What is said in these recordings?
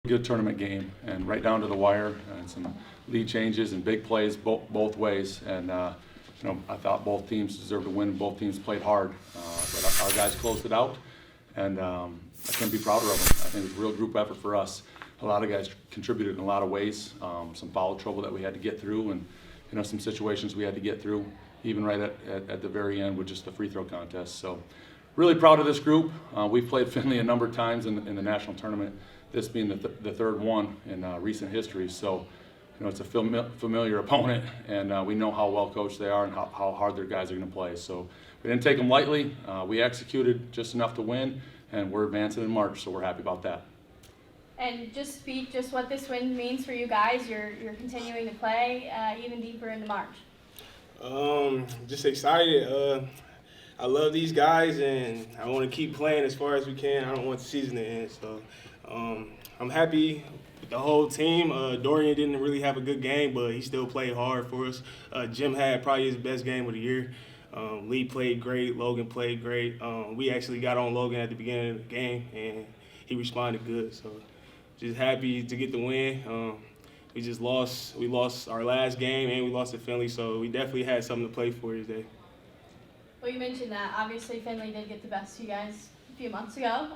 Good tournament game, and right down to the wire, and some lead changes and big plays both ways. And I thought both teams deserved to win. Both teams played hard, but our guys closed it out, and I couldn't be prouder of them. I think it was a real group effort for us. A lot of guys contributed in a lot of ways. Some foul trouble that we had to get through, and some situations we had to get through, even right at the very end with just the free throw contest. So, really proud of this group. We've played Findlay a number of times in the national tournament. This being the third one in recent history. So, it's a familiar opponent, and we know how well coached they are and how hard their guys are going to play. So, we didn't take them lightly. We executed just enough to win, and we're advancing in March, so we're happy about that. And just speak what this win means for you guys. You're continuing to play even deeper into March. Just excited. I love these guys, and I want to keep playing as far as we can. I don't want the season to end, so I'm happy with the whole team. Dorian didn't really have a good game, but he still played hard for us. Jim had probably his best game of the year. Lee played great. Logan played great. We actually got on Logan at the beginning of the game, and he responded good. So just happy to get the win. We just lost. We lost our last game, and we lost to Findlay, so we definitely had something to play for today. Well, you mentioned that. Obviously, Findlay did get the best of you guys a few months ago.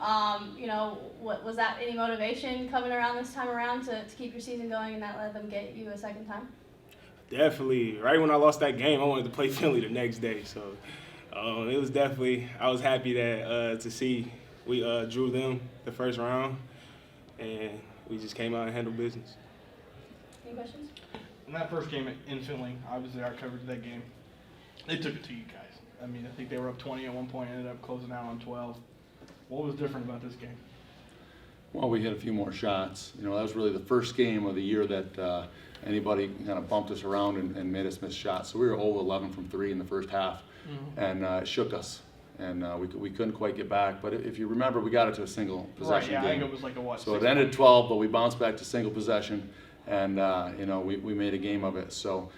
What was that any motivation coming around this time around to keep your season going and not let them get you a second time? Definitely. Right when I lost that game, I wanted to play Findlay the next day. So it was definitely, I was happy that to see we drew them the first round, and we just came out and handled business. Any questions? In that first game in Findlay, obviously I covered that game. They took it to you guys. I mean, I think they were up 20 at one point, ended up closing out on 12. What was different about this game? Well, we hit a few more shots. That was really the first game of the year that anybody kind of bumped us around and made us miss shots. So we were 0-11 from 3 in the first half, and it shook us. And we couldn't quite get back. But if you remember, we got it to a single possession game. I think it was like a what? So it ended 12, but we bounced back to single possession, and we made a game of it. So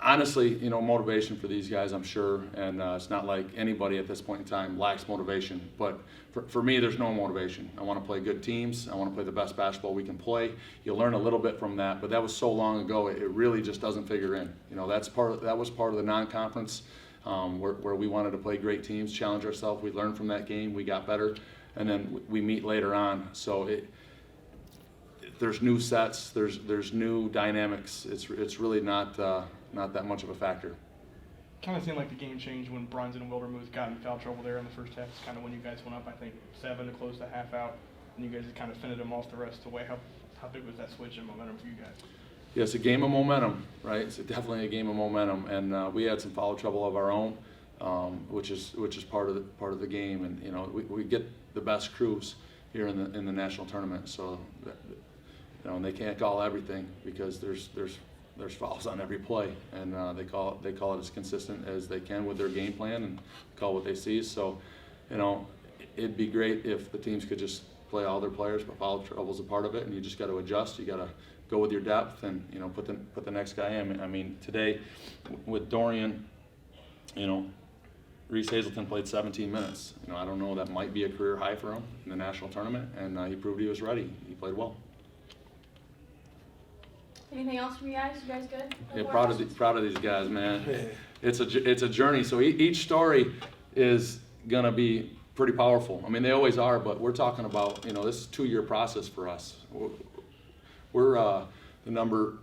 honestly, motivation for these guys, I'm sure, and it's not like anybody at this point in time lacks motivation. But for me, there's no motivation. I want to play good teams. I want to play the best basketball we can play. You learn a little bit from that, but that was so long ago, it really just doesn't figure in. That was part of the non-conference where we wanted to play great teams, challenge ourselves. We learned from that game. We got better, and then we meet later on. So there's new sets. There's new dynamics. It's really not that much of a factor. Kind of seemed like the game changed when Brunson and Wildermuth got in foul trouble there in the first half. It's kind of when you guys went up, I think, 7 to close the half out, and you guys had kind of fended them off the rest of the way. How big was that switch in momentum for you guys? Yeah, it's a game of momentum, right? It's definitely a game of momentum, and we had some foul trouble of our own, which is part of the game, and we get the best crews here in the national tournament, so and they can't call everything because there's fouls on every play, and they call it as consistent as they can with their game plan and call what they see. So, it'd be great if the teams could just play all their players, but foul trouble's a part of it, and you just got to adjust. You got to go with your depth and put the next guy in. I mean, today with Dorian, Reese Hazelton played 17 minutes. I don't know, that might be a career high for him in the national tournament, and he proved he was ready. He played well. Anything else from you guys? You guys good? Yeah, proud of these guys, man. It's a journey. So each story is gonna be pretty powerful. I mean, they always are, but we're talking about this is a 2-year process for us. We're the number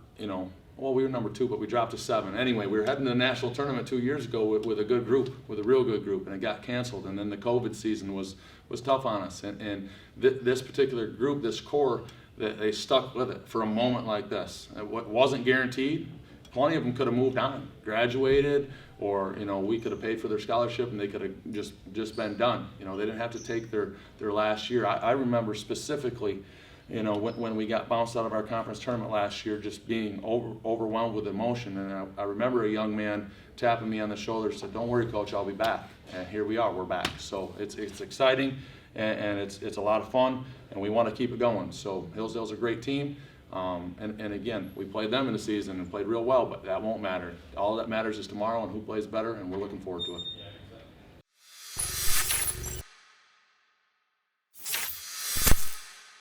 well, we were number 2, but we dropped to 7. Anyway, we were heading to the national tournament 2 years ago with a good group, with a real good group, and it got canceled. And then the COVID season was tough on us. And this particular group, this core, they stuck with it for a moment like this. It wasn't guaranteed. Plenty of them could have moved on, graduated, or we could have paid for their scholarship and they could have just been done. They didn't have to take their last year. I remember specifically, when we got bounced out of our conference tournament last year, just being overwhelmed with emotion. And I remember a young man tapping me on the shoulder and said, "Don't worry, Coach, I'll be back." And here we are, we're back. So it's exciting. And it's a lot of fun, and we want to keep it going. So Hillsdale's a great team, and again, we played them in the season and played real well, but that won't matter. All that matters is tomorrow and who plays better, and we're looking forward to it.